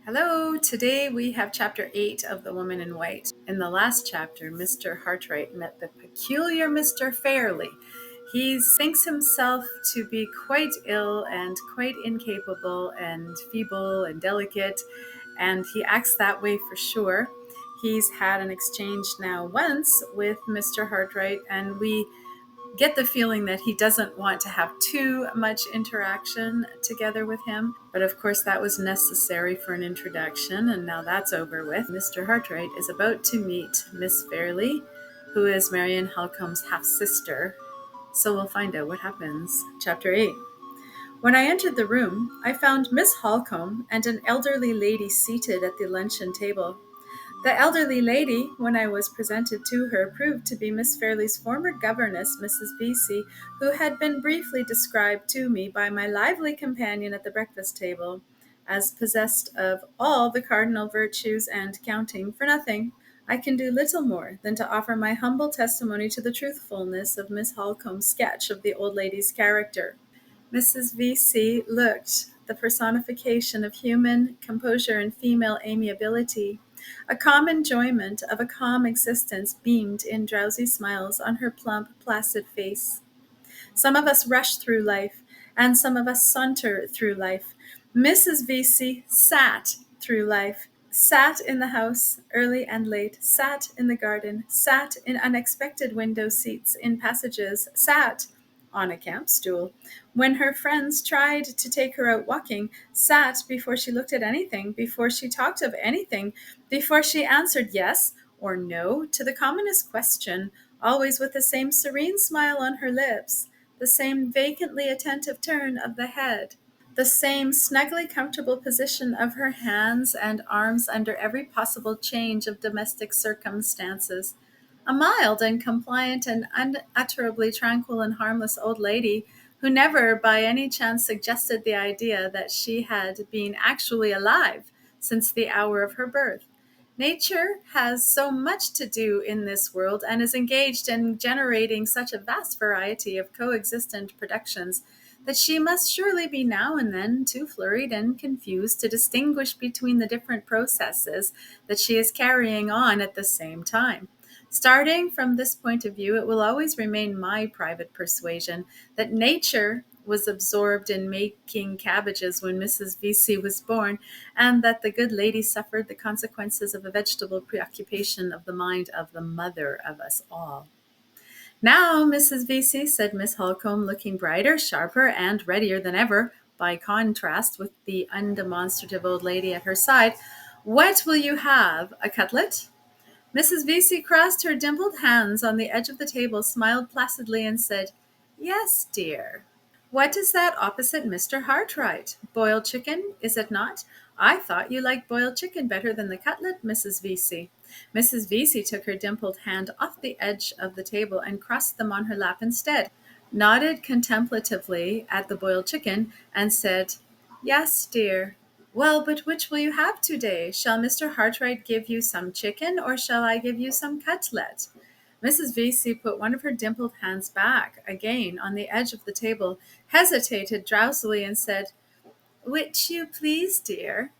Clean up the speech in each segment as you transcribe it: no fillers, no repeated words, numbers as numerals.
Hello, today we have chapter 8 of The Woman in White. In the last chapter, Mr. Hartright met the peculiar Mr. Fairlie. He thinks himself to be quite ill and quite incapable and feeble and delicate, and he acts that way for sure. He's had an exchange now once with Mr. Hartright, and we get the feeling that he doesn't want to have too much interaction together with him. But of course, that was necessary for an introduction, and now that's over with. Mr. Hartright is about to meet Miss Fairlie, who is Marion Halcome's half sister. So we'll find out what happens. Chapter 8. When I entered the room, I found Miss Halcombe and an elderly lady seated at the luncheon table. The elderly lady, when I was presented to her, proved to be Miss Fairlie's former governess, Mrs. Vesey, who had been briefly described to me by my lively companion at the breakfast table as possessed of all the cardinal virtues and, counting for nothing, I can do little more than to offer my humble testimony to the truthfulness of Miss Halcome's sketch of the old lady's character. Mrs. Vesey looked the personification of human composure and female amiability. A calm enjoyment of a calm existence beamed in drowsy smiles on her plump, placid face. Some of us rush through life, and some of us saunter through life. Mrs. Vesey sat through life, sat in the house early and late, sat in the garden, sat in unexpected window seats in passages, sat on a camp stool when her friends tried to take her out walking, sat before she looked at anything, before she talked of anything, before she answered yes or no to the commonest question, always with the same serene smile on her lips, the same vacantly attentive turn of the head, the same snugly comfortable position of her hands and arms under every possible change of domestic circumstances. A mild and compliant and unutterably tranquil and harmless old lady who never by any chance suggested the idea that she had been actually alive since the hour of her birth. Nature has so much to do in this world and is engaged in generating such a vast variety of coexistent productions that she must surely be now and then too flurried and confused to distinguish between the different processes that she is carrying on at the same time. Starting from this point of view, it will always remain my private persuasion that nature was absorbed in making cabbages when Mrs. Vesey was born, and that the good lady suffered the consequences of a vegetable preoccupation of the mind of the mother of us all. Now, Mrs. Vesey, said Miss Halcombe, looking brighter, sharper, and readier than ever, by contrast with the undemonstrative old lady at her side, what will you have? A cutlet? Mrs. Vesey crossed her dimpled hands on the edge of the table, smiled placidly, and said, Yes, dear. What is that opposite Mr. Hartright? Boiled chicken, is it not? I thought you liked boiled chicken better than the cutlet, Mrs. Vesey. Mrs. Vesey took her dimpled hand off the edge of the table and crossed them on her lap instead, nodded contemplatively at the boiled chicken, and said, Yes, dear. Well, but which will you have today? Shall Mr. Hartright give you some chicken, or shall I give you some cutlet? Mrs. Vesey put one of her dimpled hands back again on the edge of the table, hesitated drowsily, and said, Which you please, dear.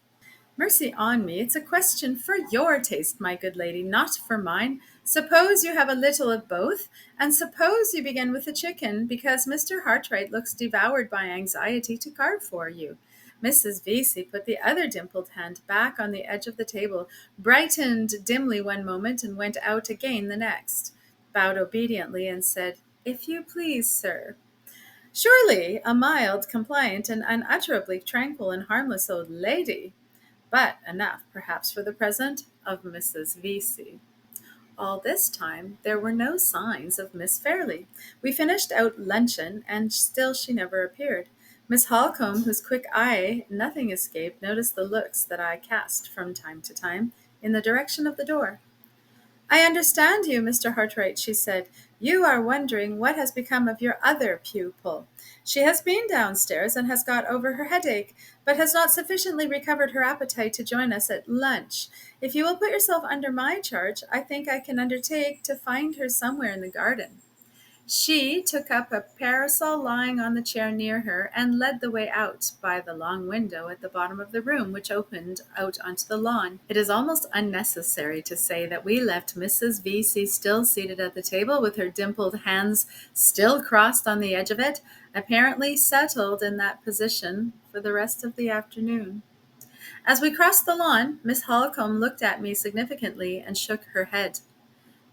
Mercy on me, it's a question for your taste, my good lady, not for mine. Suppose you have a little of both, and suppose you begin with the chicken, because Mr. Hartright looks devoured by anxiety to carve for you. Mrs. Vesey put the other dimpled hand back on the edge of the table, brightened dimly one moment, and went out again the next, bowed obediently, and said, If you please, sir. Surely a mild, compliant, and unutterably tranquil and harmless old lady, but enough, perhaps, for the present, of Mrs. Vesey. All this time there were no signs of Miss Fairlie. We finished out luncheon, and still she never appeared. Miss Halcombe, whose quick eye nothing escaped, noticed the looks that I cast from time to time in the direction of the door. I understand you, Mr. Hartright, she said. You are wondering what has become of your other pupil. She has been downstairs and has got over her headache, but has not sufficiently recovered her appetite to join us at lunch. If you will put yourself under my charge, I think I can undertake to find her somewhere in the garden. She took up a parasol lying on the chair near her and led the way out by the long window at the bottom of the room, which opened out onto the lawn. It is almost unnecessary to say that we left Mrs. Vesey still seated at the table with her dimpled hands still crossed on the edge of it, apparently settled in that position for the rest of the afternoon. As we crossed the lawn, Miss Holcombe looked at me significantly and shook her head.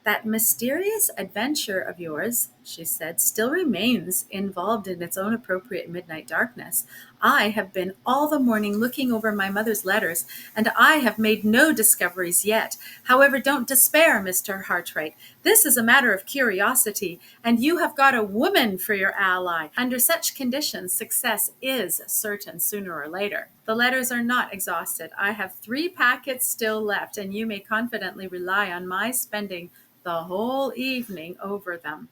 "That mysterious adventure of yours," she said, "still remains involved in its own appropriate midnight darkness. I have been all the morning looking over my mother's letters, and I have made no discoveries yet. However, don't despair, Mr. Hartright. This is a matter of curiosity, and you have got a woman for your ally. Under such conditions, success is certain sooner or later. The letters are not exhausted. I have 3 packets still left, and you may confidently rely on my spending the whole evening over them."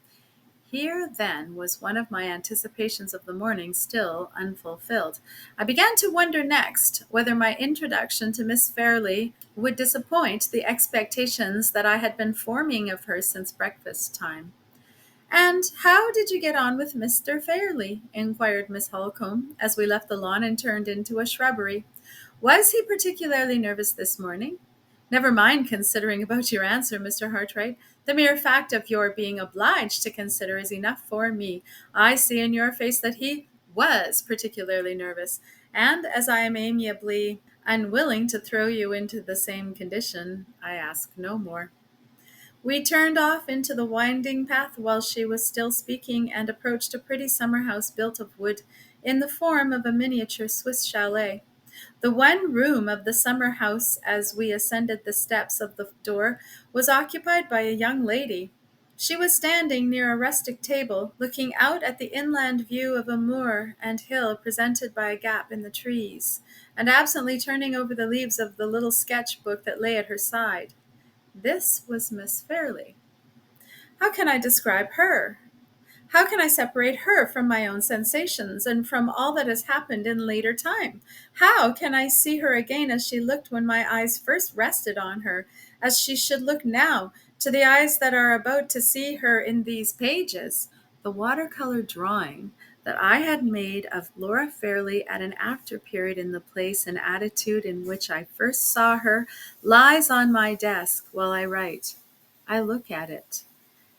Here, then, was one of my anticipations of the morning still unfulfilled. I began to wonder next whether my introduction to Miss Fairlie would disappoint the expectations that I had been forming of her since breakfast time. "And how did you get on with Mr. Fairlie?" inquired Miss Holcombe, as we left the lawn and turned into a shrubbery. "Was he particularly nervous this morning?" "Never mind considering about your answer, Mr. Hartright. The mere fact of your being obliged to consider is enough for me. I see in your face that he was particularly nervous, and as I am amiably unwilling to throw you into the same condition, I ask no more." We turned off into the winding path while she was still speaking and approached a pretty summer house built of wood in the form of a miniature Swiss chalet. The one room of the summer house, as we ascended the steps of the door, was occupied by a young lady. She was standing near a rustic table, looking out at the inland view of a moor and hill presented by a gap in the trees, and absently turning over the leaves of the little sketch book that lay at her side. This was Miss Fairlie. How can I describe her? How can I separate her from my own sensations and from all that has happened in later time? How can I see her again as she looked when my eyes first rested on her, as she should look now to the eyes that are about to see her in these pages? The watercolor drawing that I had made of Laura Fairlie at an after period in the place and attitude in which I first saw her lies on my desk while I write. I look at it,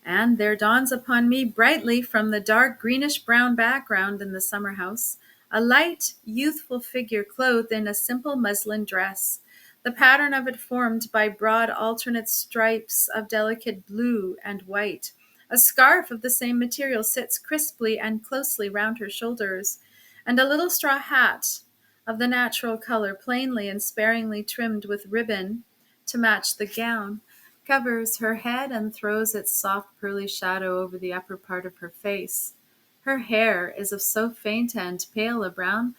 and there dawns upon me brightly from the dark greenish-brown background in the summer house a light, youthful figure clothed in a simple muslin dress, the pattern of it formed by broad alternate stripes of delicate blue and white. A scarf of the same material sits crisply and closely round her shoulders, and a little straw hat of the natural color, plainly and sparingly trimmed with ribbon to match the gown, covers her head and throws its soft pearly shadow over the upper part of her face. Her hair is of so faint and pale a brown,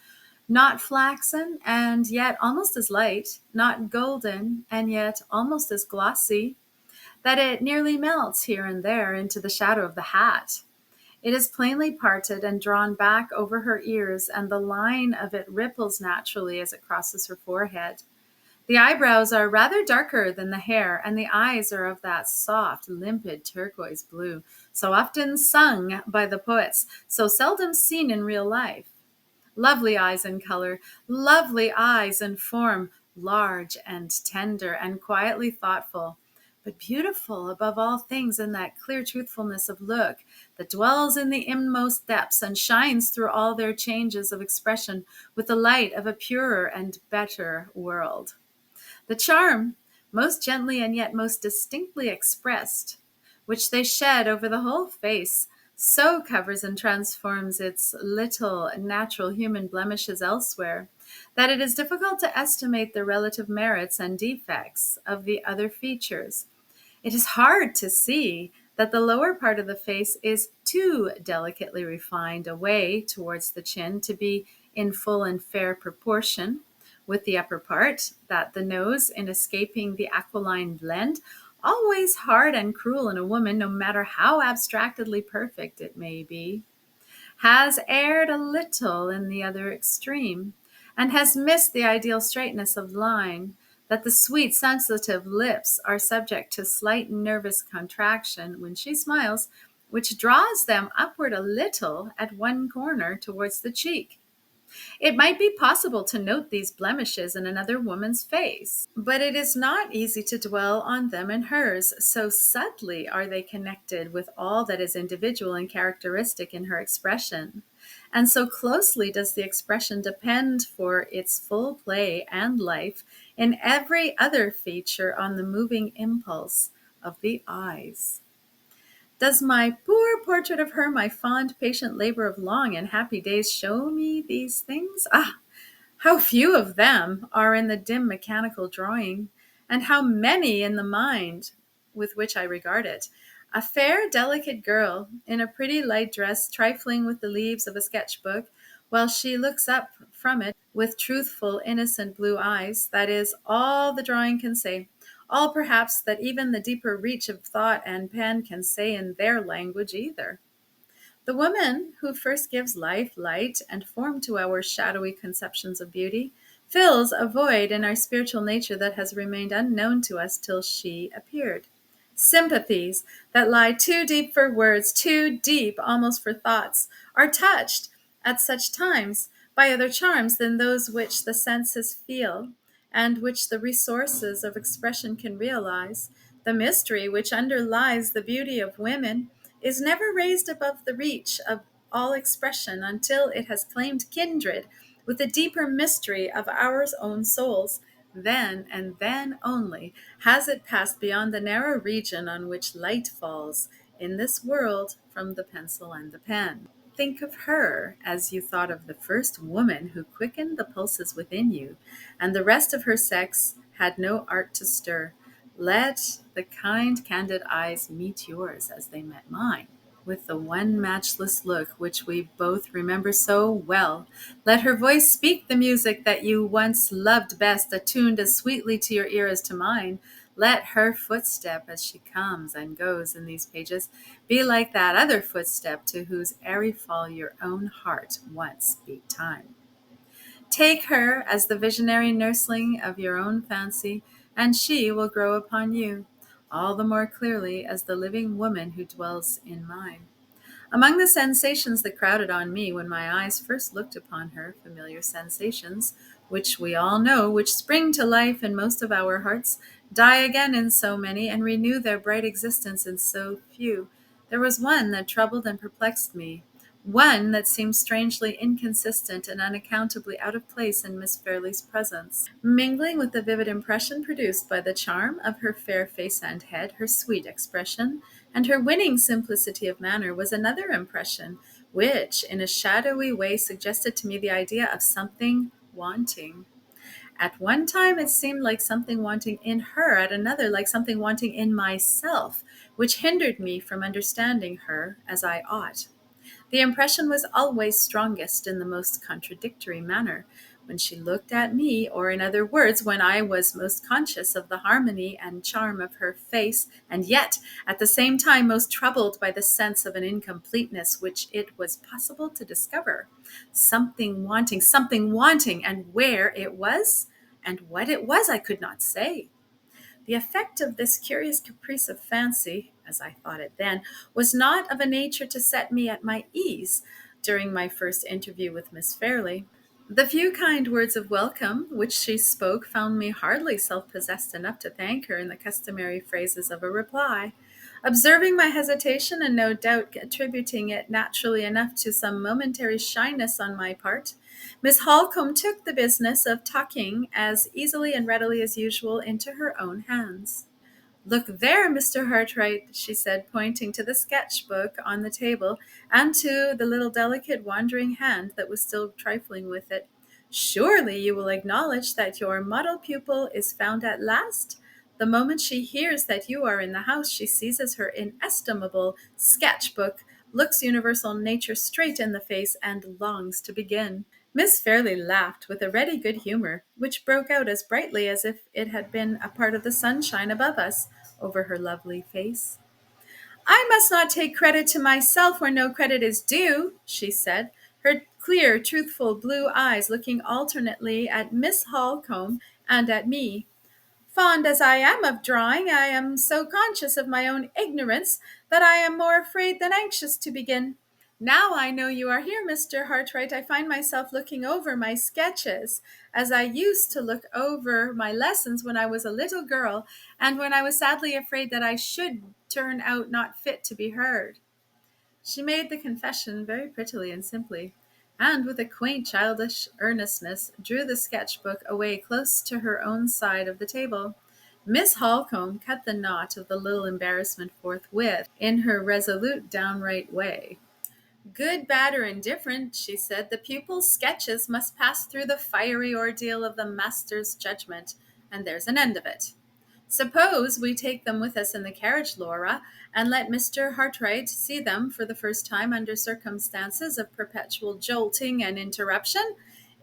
not flaxen and yet almost as light, not golden and yet almost as glossy, that it nearly melts here and there into the shadow of the hat. It is plainly parted and drawn back over her ears, and the line of it ripples naturally as it crosses her forehead. The eyebrows are rather darker than the hair, and the eyes are of that soft, limpid turquoise blue, so often sung by the poets, so seldom seen in real life. Lovely eyes in color, lovely eyes in form, large and tender and quietly thoughtful, but beautiful above all things in that clear truthfulness of look that dwells in the inmost depths and shines through all their changes of expression with the light of a purer and better world. The charm, most gently and yet most distinctly expressed, which they shed over the whole face, so covers and transforms its little natural human blemishes elsewhere, that it is difficult to estimate the relative merits and defects of the other features. It is hard to see that the lower part of the face is too delicately refined away towards the chin to be in full and fair proportion with the upper part, that the nose, in escaping the aquiline blend, always hard and cruel in a woman, no matter how abstractedly perfect it may be, has erred a little in the other extreme, and has missed the ideal straightness of line, that the sweet, sensitive lips are subject to slight nervous contraction when she smiles, which draws them upward a little at one corner towards the cheek. It might be possible to note these blemishes in another woman's face, but it is not easy to dwell on them in hers, so subtly are they connected with all that is individual and characteristic in her expression. And so closely does the expression depend for its full play and life in every other feature on the moving impulse of the eyes. Does my poor portrait of her, my fond, patient labor of long and happy days, show me these things? Ah, how few of them are in the dim mechanical drawing, and how many in the mind with which I regard it. A fair, delicate girl in a pretty light dress, trifling with the leaves of a sketch-book, while she looks up from it with truthful, innocent blue eyes. That is all the drawing can say. All, perhaps, that even the deeper reach of thought and pen can say in their language either. The woman who first gives life, light, and form to our shadowy conceptions of beauty fills a void in our spiritual nature that has remained unknown to us till she appeared. Sympathies that lie too deep for words, too deep almost for thoughts, are touched at such times by other charms than those which the senses feel and which the resources of expression can realize. The mystery which underlies the beauty of women is never raised above the reach of all expression until it has claimed kindred with the deeper mystery of our own souls. Then, and then only, has it passed beyond the narrow region on which light falls in this world from the pencil and the pen. Think of her as you thought of the first woman who quickened the pulses within you, and the rest of her sex had no art to stir. Let the kind, candid eyes meet yours as they met mine, with the one matchless look which we both remember so well. Let her voice speak the music that you once loved best, attuned as sweetly to your ear as to mine. Let her footstep as she comes and goes in these pages be like that other footstep to whose airy fall your own heart once beat time. Take her as the visionary nursling of your own fancy, and she will grow upon you, all the more clearly as the living woman who dwells in mine. Among the sensations that crowded on me when my eyes first looked upon her, familiar sensations, which we all know, which spring to life in most of our hearts, die again in so many, and renew their bright existence in so few, there was one that troubled and perplexed me, one that seemed strangely inconsistent and unaccountably out of place in Miss Fairlie's presence. Mingling with the vivid impression produced by the charm of her fair face and head, her sweet expression, and her winning simplicity of manner was another impression, which in a shadowy way suggested to me the idea of something wanting. At one time it seemed like something wanting in her, at another like something wanting in myself, which hindered me from understanding her as I ought. The impression was always strongest in the most contradictory manner, when she looked at me, or in other words, when I was most conscious of the harmony and charm of her face, and yet at the same time most troubled by the sense of an incompleteness which it was possible to discover. Something wanting, and where it was, and what it was, I could not say. The effect of this curious caprice of fancy, as I thought it then, was not of a nature to set me at my ease during my first interview with Miss Fairlie. The few kind words of welcome which she spoke found me hardly self-possessed enough to thank her in the customary phrases of a reply. Observing my hesitation, and no doubt attributing it naturally enough to some momentary shyness on my part, Miss Holcombe took the business of talking as easily and readily as usual into her own hands. "Look there, Mr. Hartright," she said, pointing to the sketch-book on the table and to the little delicate wandering hand that was still trifling with it. "Surely you will acknowledge that your model pupil is found at last? The moment she hears that you are in the house, she seizes her inestimable sketch-book, looks universal nature straight in the face, and longs to begin." Miss Fairlie laughed with a ready good humor, which broke out as brightly as if it had been a part of the sunshine above us over her lovely face. "I must not take credit to myself where no credit is due," she said, her clear, truthful blue eyes looking alternately at Miss Holcombe and at me. Fond as I am of drawing, I am so conscious of my own ignorance that I am more afraid than anxious to begin. Now I know you are here, Mr. Hartright, I find myself looking over my sketches, as I used to look over my lessons when I was a little girl, and when I was sadly afraid that I should turn out not fit to be heard. She made the confession very prettily and simply, and with a quaint childish earnestness drew the sketch-book away close to her own side of the table. Miss Holcombe cut the knot of the little embarrassment forthwith in her resolute, downright way. Good, bad, or indifferent, she said, the pupil's sketches must pass through the fiery ordeal of the master's judgment, and there's an end of it. Suppose we take them with us in the carriage, Laura, and let Mr. Hartright see them for the first time under circumstances of perpetual jolting and interruption.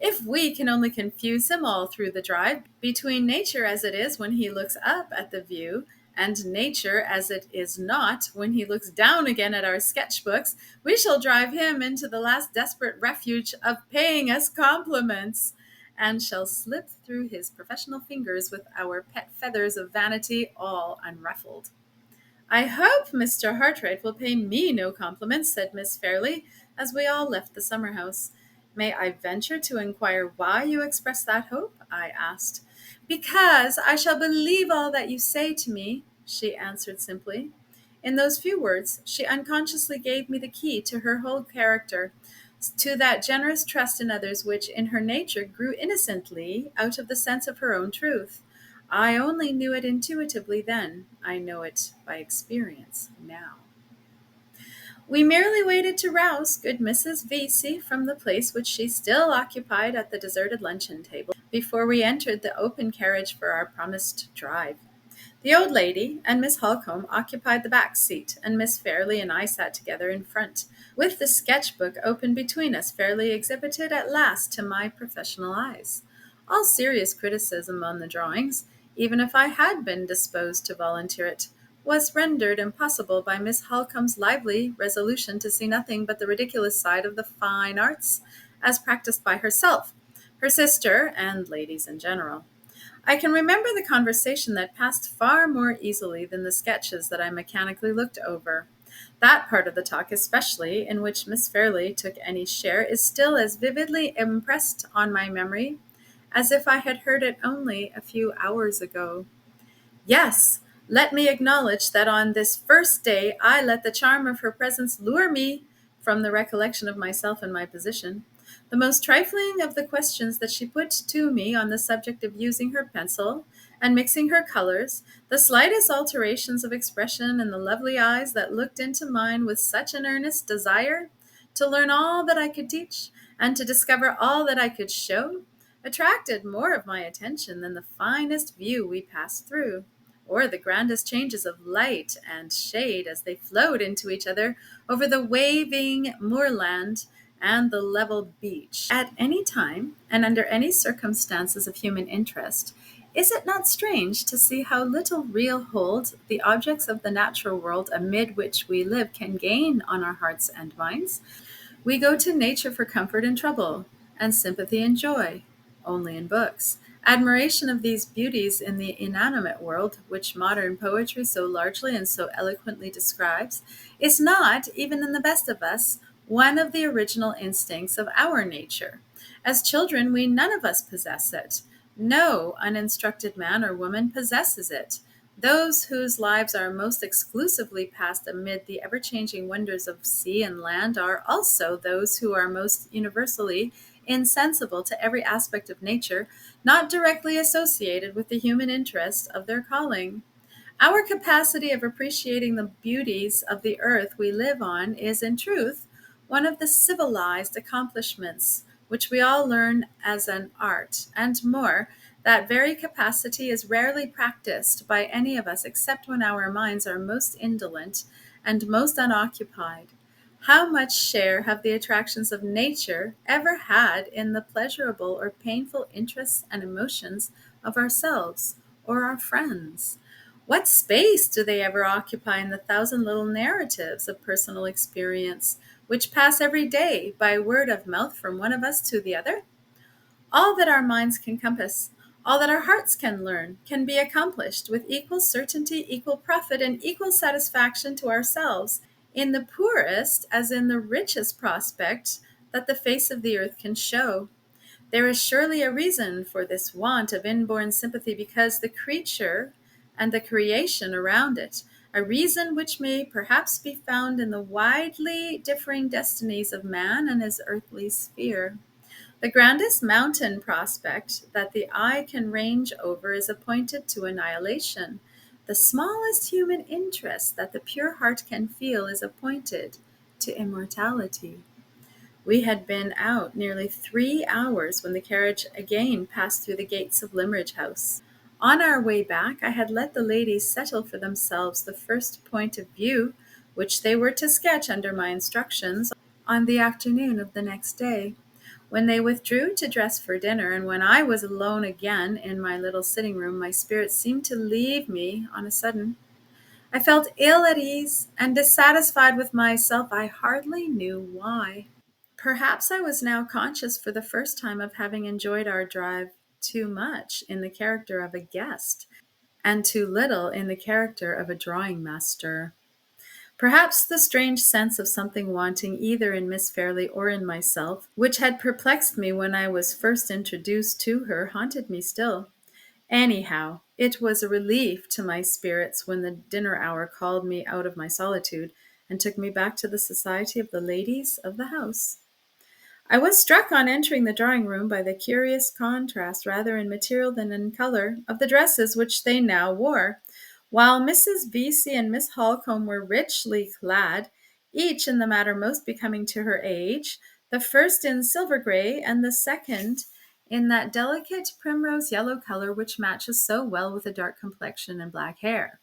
If we can only confuse him all through the drive, between nature as it is when he looks up at the view, and nature as it is not when he looks down again at our sketchbooks, we shall drive him into the last desperate refuge of paying us compliments, and shall slip through his professional fingers with our pet feathers of vanity all unruffled. I hope Mr. Hartright will pay me no compliments, said Miss Fairlie, as we all left the summer house. May I venture to inquire why you express that hope? I asked. Because I shall believe all that you say to me, she answered simply. In those few words, she unconsciously gave me the key to her whole character, to that generous trust in others which in her nature grew innocently out of the sense of her own truth. I only knew it intuitively then. I know it by experience now. We merely waited to rouse good Mrs. Vesey from the place which she still occupied at the deserted luncheon table before we entered the open carriage for our promised drive. The old lady and Miss Holcombe occupied the back seat, and Miss Fairlie and I sat together in front, with the sketch-book open between us, fairly exhibited at last to my professional eyes. All serious criticism on the drawings, even if I had been disposed to volunteer it, was rendered impossible by Miss Holcombe's lively resolution to see nothing but the ridiculous side of the fine arts, as practised by herself, her sister, and ladies in general. I can remember the conversation that passed far more easily than the sketches that I mechanically looked over. That part of the talk especially, in which Miss Fairlie took any share, is still as vividly impressed on my memory as if I had heard it only a few hours ago. Yes, let me acknowledge that on this first day I let the charm of her presence lure me from the recollection of myself and my position. The most trifling of the questions that she put to me on the subject of using her pencil and mixing her colors, the slightest alterations of expression in the lovely eyes that looked into mine with such an earnest desire to learn all that I could teach and to discover all that I could show, attracted more of my attention than the finest view we passed through, or the grandest changes of light and shade as they flowed into each other over the waving moorland and the level beach. At any time, and under any circumstances of human interest, is it not strange to see how little real hold the objects of the natural world amid which we live can gain on our hearts and minds? We go to nature for comfort in trouble, and sympathy and joy, only in books. Admiration of these beauties in the inanimate world, which modern poetry so largely and so eloquently describes, is not, even in the best of us, one of the original instincts of our nature. As children, we none of us possess it. No uninstructed man or woman possesses it. Those whose lives are most exclusively passed amid the ever-changing wonders of sea and land are also those who are most universally insensible to every aspect of nature, not directly associated with the human interest of their calling. Our capacity of appreciating the beauties of the earth we live on is, in truth, one of the civilized accomplishments which we all learn as an art, and more, that very capacity is rarely practiced by any of us except when our minds are most indolent and most unoccupied. How much share have the attractions of nature ever had in the pleasurable or painful interests and emotions of ourselves or our friends? What space do they ever occupy in the thousand little narratives of personal experience which pass every day by word of mouth from one of us to the other? All that our minds can compass, All that our hearts can learn can be accomplished with equal certainty, equal profit, and equal satisfaction to ourselves in the poorest as in the richest prospect that the face of the earth can show. There is surely a reason for this want of inborn sympathy, because the creature and the creation around it, a reason which may perhaps be found in the widely differing destinies of man and his earthly sphere. The grandest mountain prospect that the eye can range over is appointed to annihilation. The smallest human interest that the pure heart can feel is appointed to immortality. We had been out nearly 3 hours when the carriage again passed through the gates of Limmeridge House. On our way back, I had let the ladies settle for themselves the first point of view which they were to sketch under my instructions on the afternoon of the next day. When they withdrew to dress for dinner, and when I was alone again in my little sitting room, my spirits seemed to leave me on a sudden. I felt ill at ease and dissatisfied with myself. I hardly knew why. Perhaps I was now conscious for the first time of having enjoyed our drive too much in the character of a guest, and too little in the character of a drawing master. Perhaps the strange sense of something wanting either in Miss Fairlie or in myself, which had perplexed me when I was first introduced to her, haunted me still. Anyhow, it was a relief to my spirits when the dinner hour called me out of my solitude and took me back to the society of the ladies of the house. I was struck on entering the drawing room by the curious contrast, rather in material than in color, of the dresses which they now wore. While Mrs. Vesey and Miss Holcombe were richly clad, each in the matter most becoming to her age, the first in silver gray, and the second in that delicate primrose yellow color which matches so well with a dark complexion and black hair.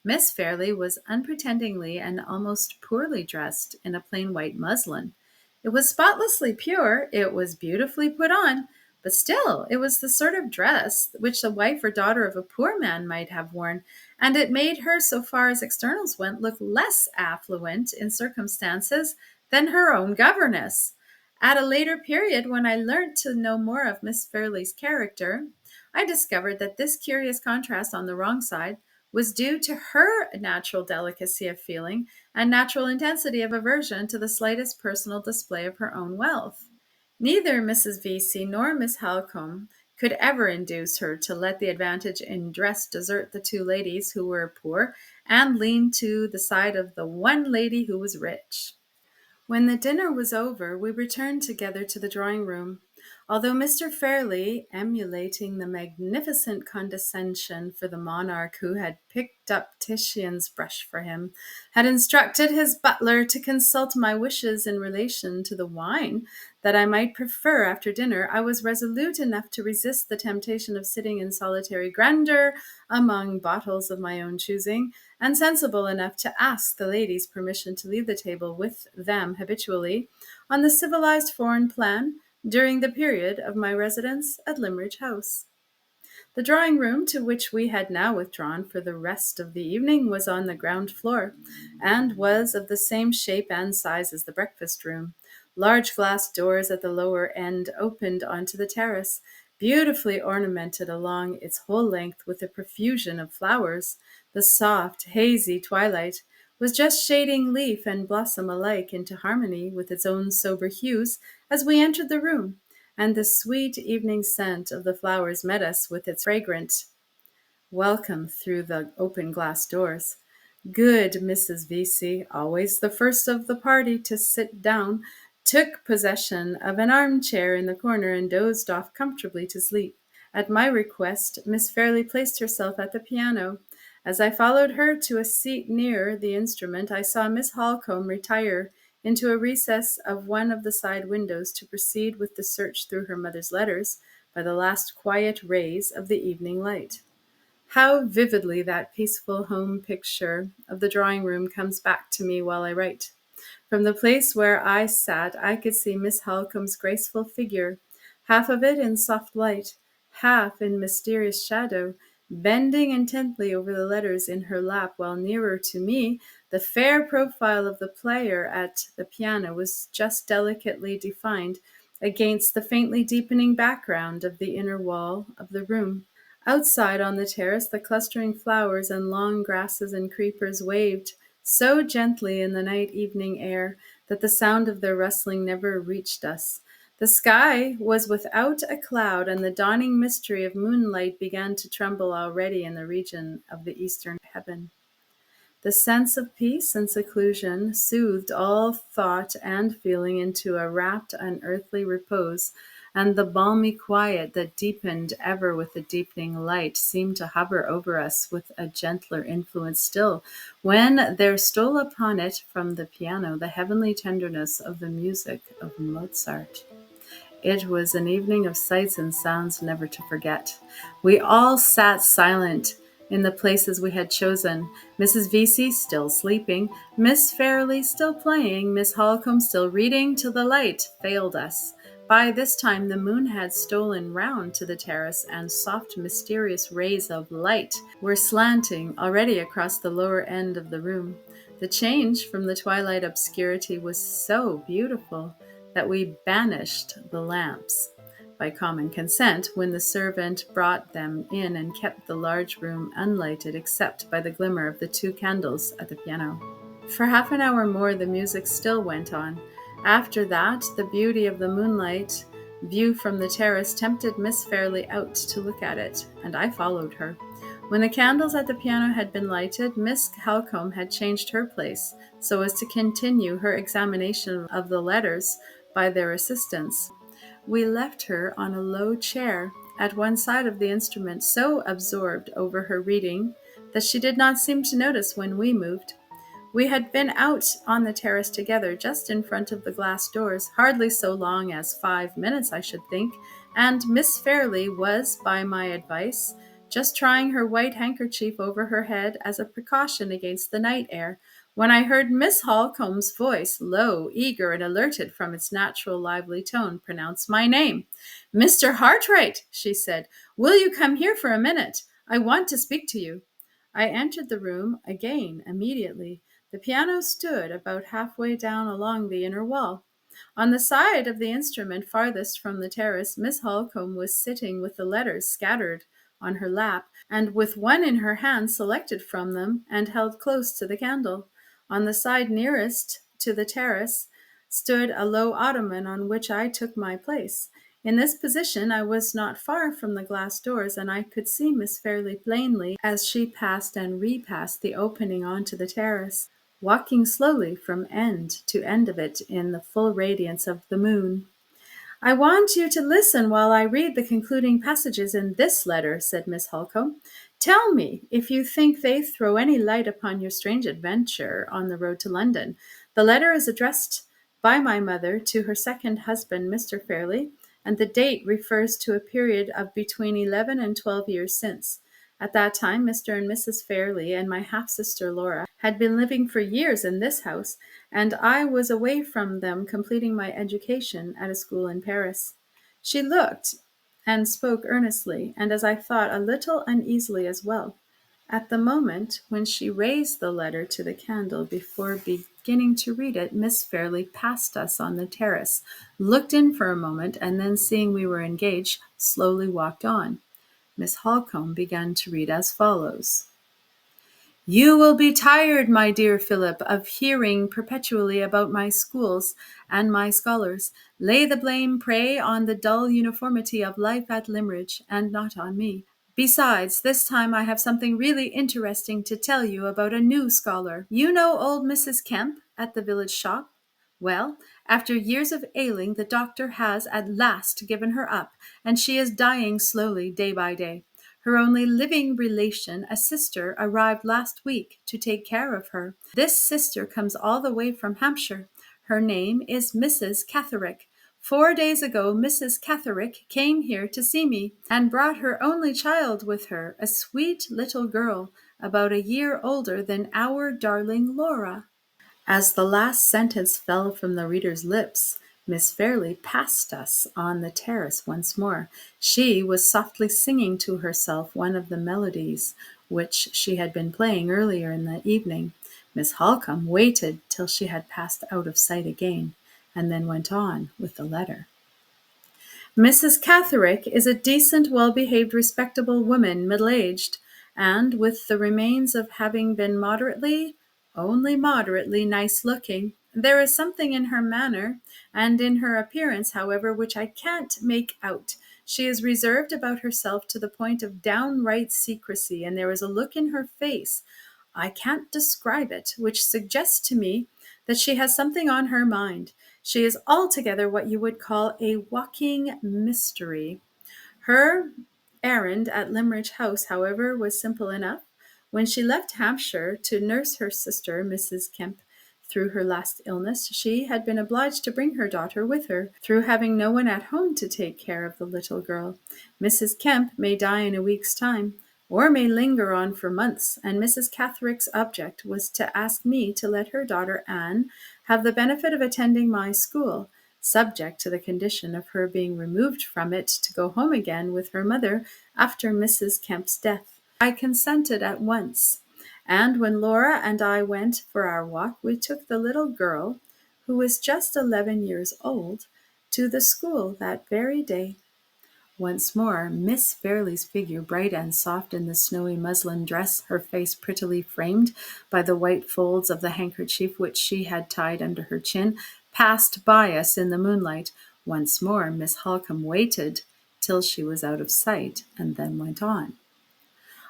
Miss Fairlie was unpretendingly and almost poorly dressed in a plain white muslin. It was spotlessly pure, it was beautifully put on, but still it was the sort of dress which the wife or daughter of a poor man might have worn, and it made her, so far as externals went, look less affluent in circumstances than her own governess. At a later period, when I learnt to know more of Miss Fairlie's character, I discovered that this curious contrast on the wrong side was due to her natural delicacy of feeling and natural intensity of aversion to the slightest personal display of her own wealth. Neither Mrs. Vesey nor Miss Halcombe could ever induce her to let the advantage in dress desert the two ladies who were poor and lean to the side of the one lady who was rich. When the dinner was over, we returned together to the drawing room. Although Mr. Fairlie, emulating the magnificent condescension for the monarch who had picked up Titian's brush for him, had instructed his butler to consult my wishes in relation to the wine that I might prefer after dinner, I was resolute enough to resist the temptation of sitting in solitary grandeur among bottles of my own choosing, and sensible enough to ask the ladies' permission to leave the table with them habitually, on the civilized foreign plan, during the period of my residence at Limmeridge House. The drawing room, to which we had now withdrawn for the rest of the evening, was on the ground floor, and was of the same shape and size as the breakfast room. Large glass doors at the lower end opened onto the terrace, beautifully ornamented along its whole length with a profusion of flowers. The soft, hazy twilight was just shading leaf and blossom alike into harmony with its own sober hues as we entered the room, and the sweet evening scent of the flowers met us with its fragrant welcome through the open glass doors. Good Mrs. Vesey, always the first of the party to sit down, took possession of an armchair in the corner and dozed off comfortably to sleep. At my request, Miss Fairlie placed herself at the piano. As I followed her to a seat near the instrument, I saw Miss Holcombe retire into a recess of one of the side windows to proceed with the search through her mother's letters by the last quiet rays of the evening light. How vividly that peaceful home picture of the drawing room comes back to me while I write. From the place where I sat, I could see Miss Holcombe's graceful figure, half of it in soft light, half in mysterious shadow, bending intently over the letters in her lap, while nearer to me, the fair profile of the player at the piano was just delicately defined against the faintly deepening background of the inner wall of the room. Outside on the terrace, the clustering flowers and long grasses and creepers waved so gently in the night evening air that the sound of their rustling never reached us. The sky was without a cloud, and the dawning mystery of moonlight began to tremble already in the region of the eastern heaven. The sense of peace and seclusion soothed all thought and feeling into a rapt, unearthly repose, and the balmy quiet that deepened ever with the deepening light seemed to hover over us with a gentler influence still, when there stole upon it from the piano the heavenly tenderness of the music of Mozart. It was an evening of sights and sounds never to forget. We all sat silent in the places we had chosen. Mrs. Vesey still sleeping, Miss Fairlie still playing, Miss Holcombe still reading till the light failed us. By this time the moon had stolen round to the terrace, and soft mysterious rays of light were slanting already across the lower end of the room. The change from the twilight obscurity was so beautiful that we banished the lamps by common consent when the servant brought them in and kept the large room unlighted except by the glimmer of the 2 candles at the piano. For half an hour more the music still went on. After that, the beauty of the moonlight view from the terrace tempted Miss Fairlie out to look at it, and I followed her. When the candles at the piano had been lighted, Miss Holcombe had changed her place so as to continue her examination of the letters by their assistance. We left her on a low chair at one side of the instrument, so absorbed over her reading that she did not seem to notice when we moved. We had been out on the terrace together, just in front of the glass doors, hardly so long as 5 minutes, I should think, and Miss Fairlie was, by my advice, just trying her white handkerchief over her head as a precaution against the night air, when I heard Miss Holcombe's voice, low, eager, and alerted from its natural lively tone, pronounce my name. "Mr. Hartright," she said, "will you come here for a minute? I want to speak to you." I entered the room again immediately. The piano stood about halfway down along the inner wall. On the side of the instrument farthest from the terrace, Miss Holcombe was sitting with the letters scattered on her lap, and with one in her hand selected from them and held close to the candle. On the side nearest to the terrace stood a low ottoman on which I took my place. In this position I was not far from the glass doors, and I could see Miss Fairlie plainly as she passed and repassed the opening onto the terrace, walking slowly from end to end of it in the full radiance of the moon. "I want you to listen while I read the concluding passages in this letter," said Miss Holcombe. "Tell me if you think they throw any light upon your strange adventure on the road to London. The letter is addressed by my mother to her second husband, Mr. Fairlie, and the date refers to a period of between 11 and 12 years since. At that time, Mr. and Mrs. Fairlie and my half-sister Laura had been living for years in this house, and I was away from them completing my education at a school in Paris." She looked and spoke earnestly, and as I thought, a little uneasily as well. At the moment when she raised the letter to the candle before beginning to read it, Miss Fairlie passed us on the terrace, looked in for a moment, and then, seeing we were engaged, slowly walked on. Miss Holcombe began to read as follows. "You will be tired, my dear Philip, of hearing perpetually about my schools and my scholars. Lay the blame, pray, on the dull uniformity of life at Limmeridge, and not on me. Besides, this time I have something really interesting to tell you about a new scholar. You know old Mrs. Kemp at the village shop? Well, after years of ailing, the doctor has at last given her up, and she is dying slowly day by day. Her only living relation, a sister, arrived last week to take care of her. This sister comes all the way from Hampshire. Her name is Mrs. Catherick. 4 days ago, Mrs. Catherick came here to see me, and brought her only child with her, a sweet little girl, about a year older than our darling Laura." As the last sentence fell from the reader's lips, Miss Fairlie passed us on the terrace once more. She was softly singing to herself one of the melodies which she had been playing earlier in the evening. Miss Holcombe waited till she had passed out of sight again, and then went on with the letter. Mrs. Catherick is a decent, well-behaved, respectable woman, middle-aged, and with the remains of having been moderately, only moderately, nice-looking. There is something in her manner and in her appearance, however, which I can't make out. She is reserved about herself to the point of downright secrecy, and there is a look in her face, I can't describe it, which suggests to me that she has something on her mind. She is altogether what you would call a walking mystery. Her errand at Limmeridge House, however, was simple enough. When she left Hampshire to nurse her sister, Mrs. Kemp, through her last illness, she had been obliged to bring her daughter with her, through having no one at home to take care of the little girl. Mrs. Kemp may die in a week's time, or may linger on for months, and Mrs. Catherick's object was to ask me to let her daughter Anne have the benefit of attending my school, subject to the condition of her being removed from it to go home again with her mother after Mrs. Kemp's death. I consented at once, and when Laura and I went for our walk, we took the little girl, who was just 11 years old, to the school that very day. Once more, Miss Fairlie's figure, bright and soft in the snowy muslin dress, her face prettily framed by the white folds of the handkerchief which she had tied under her chin, passed by us in the moonlight. Once more, Miss Holcombe waited till she was out of sight, and then went on.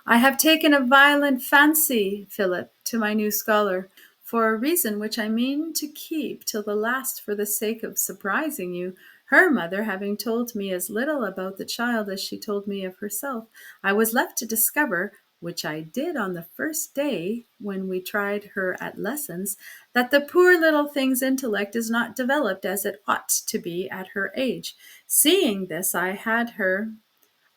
I have taken a violent fancy, Philip, to my new scholar, for a reason which I mean to keep till the last for the sake of surprising you. Her mother having told me as little about the child as she told me of herself, I was left to discover, which I did on the first day when we tried her at lessons, that the poor little thing's intellect is not developed as it ought to be at her age. Seeing this, I had her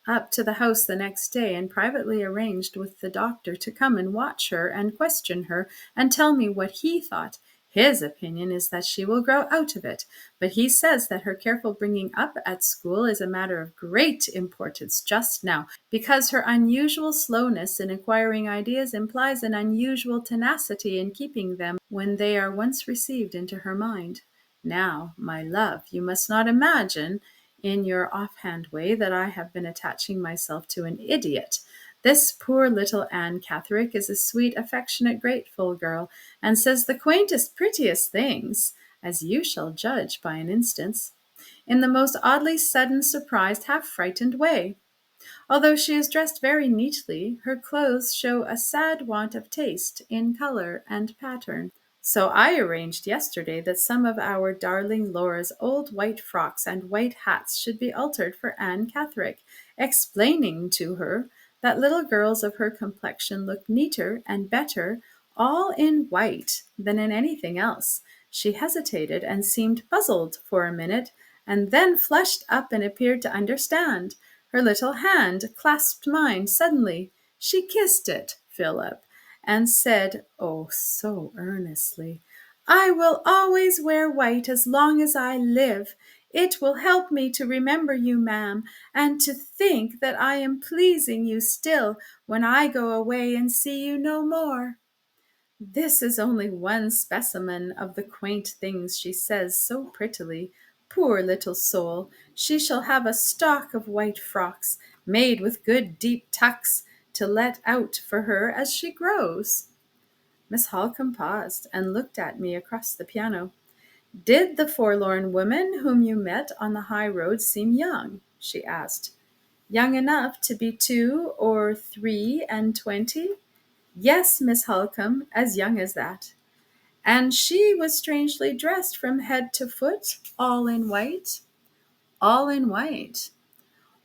up to the house the next day, and privately arranged with the doctor to come and watch her and question her and tell me what he thought. His opinion is that she will grow out of it, but he says that her careful bringing up at school is a matter of great importance just now, because her unusual slowness in acquiring ideas implies an unusual tenacity in keeping them when they are once received into her mind. Now, my love, you must not imagine in your offhand way that I have been attaching myself to an idiot. This poor little Anne Catherick is a sweet, affectionate, grateful girl, and says the quaintest, prettiest things, as you shall judge by an instance, in the most oddly sudden, surprised, half-frightened way. Although she is dressed very neatly, her clothes show a sad want of taste in color and pattern. So I arranged yesterday that some of our darling Laura's old white frocks and white hats should be altered for Anne Catherick, explaining to her that little girls of her complexion look neater and better all in white than in anything else. She hesitated and seemed puzzled for a minute, and then flushed up and appeared to understand. Her little hand clasped mine suddenly. She kissed it, Philip, and said, oh, so earnestly, I will always wear white as long as I live. It will help me to remember you, ma'am, and to think that I am pleasing you still when I go away and see you no more. This is only one specimen of the quaint things she says so prettily. Poor little soul, she shall have a stock of white frocks, made with good deep tucks, to let out for her as she grows. Miss Holcombe paused and looked at me across the piano. Did the forlorn woman whom you met on the high road seem young? She asked. Young enough to be 2 or 3 and 20? Yes, Miss Holcombe, as young as that. And she was strangely dressed from head to foot, all in white? All in white.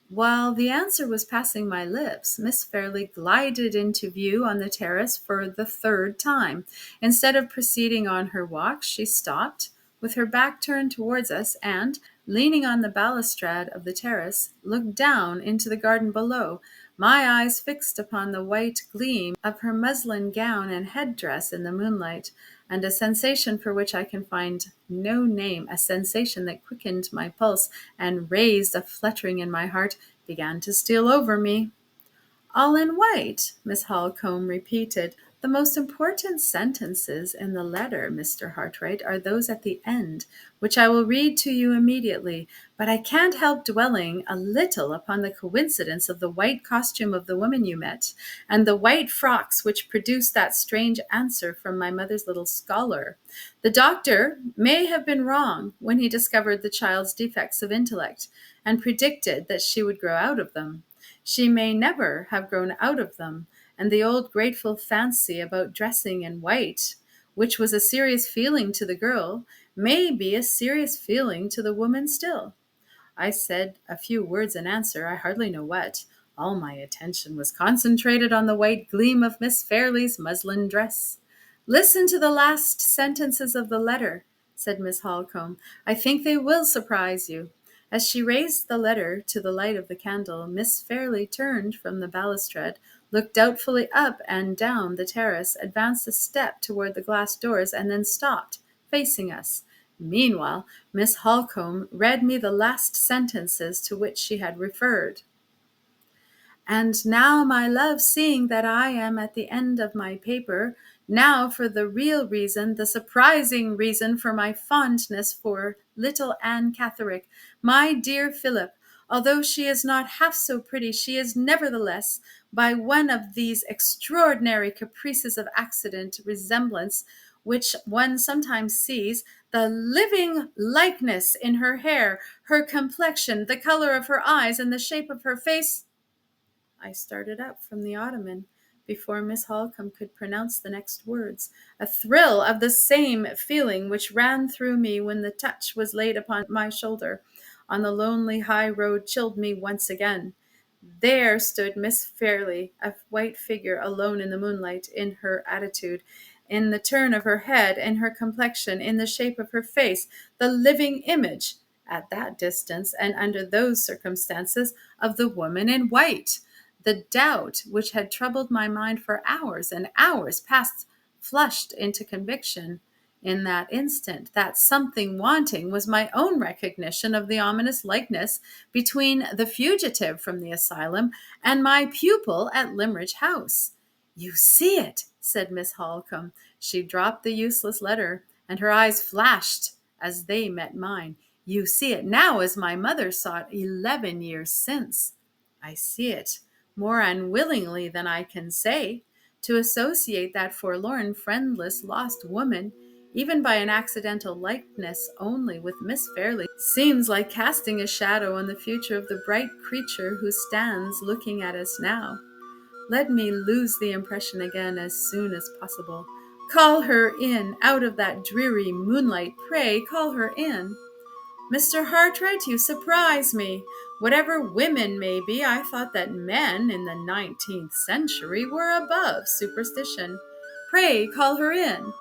While the answer was passing my lips, Miss Fairlie glided into view on the terrace for the third time. Instead of proceeding on her walk, she stopped, with her back turned towards us, and, leaning on the balustrade of the terrace, looked down into the garden below, my eyes fixed upon the white gleam of her muslin gown and head-dress in the moonlight, and a sensation for which I can find no name, a sensation that quickened my pulse and raised a fluttering in my heart, began to steal over me. All in white, Miss Holcombe repeated. The most important sentences in the letter, Mr. Hartright, are those at the end, which I will read to you immediately, but I can't help dwelling a little upon the coincidence of the white costume of the woman you met, and the white frocks which produced that strange answer from my mother's little scholar. The doctor may have been wrong when he discovered the child's defects of intellect, and predicted that she would grow out of them. She may never have grown out of them, and the old grateful fancy about dressing in white, which was a serious feeling to the girl, may be a serious feeling to the woman still. I said a few words in answer, I hardly know what. All my attention was concentrated on the white gleam of Miss Fairlie's muslin dress. Listen to the last sentences of the letter, said Miss Holcombe. I think they will surprise you. As she raised the letter to the light of the candle, Miss Fairlie turned from the balustrade, looked doubtfully up and down the terrace, advanced a step toward the glass doors, and then stopped, facing us. Meanwhile, Miss Holcombe read me the last sentences to which she had referred. And now, my love, seeing that I am at the end of my paper, now for the real reason, the surprising reason for my fondness for little Anne Catherick, my dear Philip. Although she is not half so pretty, she is nevertheless, by one of these extraordinary caprices of accident resemblance, which one sometimes sees, the living likeness in her hair, her complexion, the color of her eyes, and the shape of her face. I started up from the ottoman before Miss Holcombe could pronounce the next words. A thrill of the same feeling which ran through me when the touch was laid upon my shoulder on the lonely high road chilled me once again. There stood Miss Fairlie, a white figure alone in the moonlight, in her attitude, in the turn of her head, in her complexion, in the shape of her face, the living image, at that distance and under those circumstances, of the woman in white. The doubt which had troubled my mind for hours and hours past flushed into conviction. In that instant, that something wanting was my own recognition of the ominous likeness between the fugitive from the asylum and my pupil at Limmeridge House. You see it, said Miss Holcombe. She dropped the useless letter, and her eyes flashed as they met mine. You see it now as my mother saw it 11 years since. I see it more unwillingly than I can say. To associate that forlorn, friendless, lost woman, even by an accidental likeness only, with Miss Fairlie, seems like casting a shadow on the future of the bright creature who stands looking at us now. Let me lose the impression again as soon as possible. Call her in, out of that dreary moonlight, pray call her in. Mr. Hartright, you surprise me. Whatever women may be, I thought that men in the 19th century were above superstition. Pray call her in.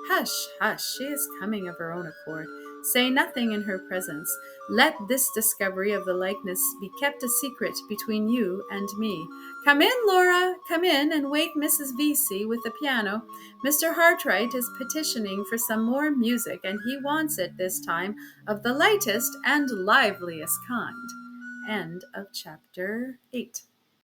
Hush, hush, she is coming of her own accord. Say nothing in her presence. Let this discovery of the likeness be kept a secret between you and me. Come in, Laura, come in and wake Mrs. Vesey with the piano. Mr. Hartright is petitioning for some more music, and he wants it this time of the lightest and liveliest kind. End of chapter 8.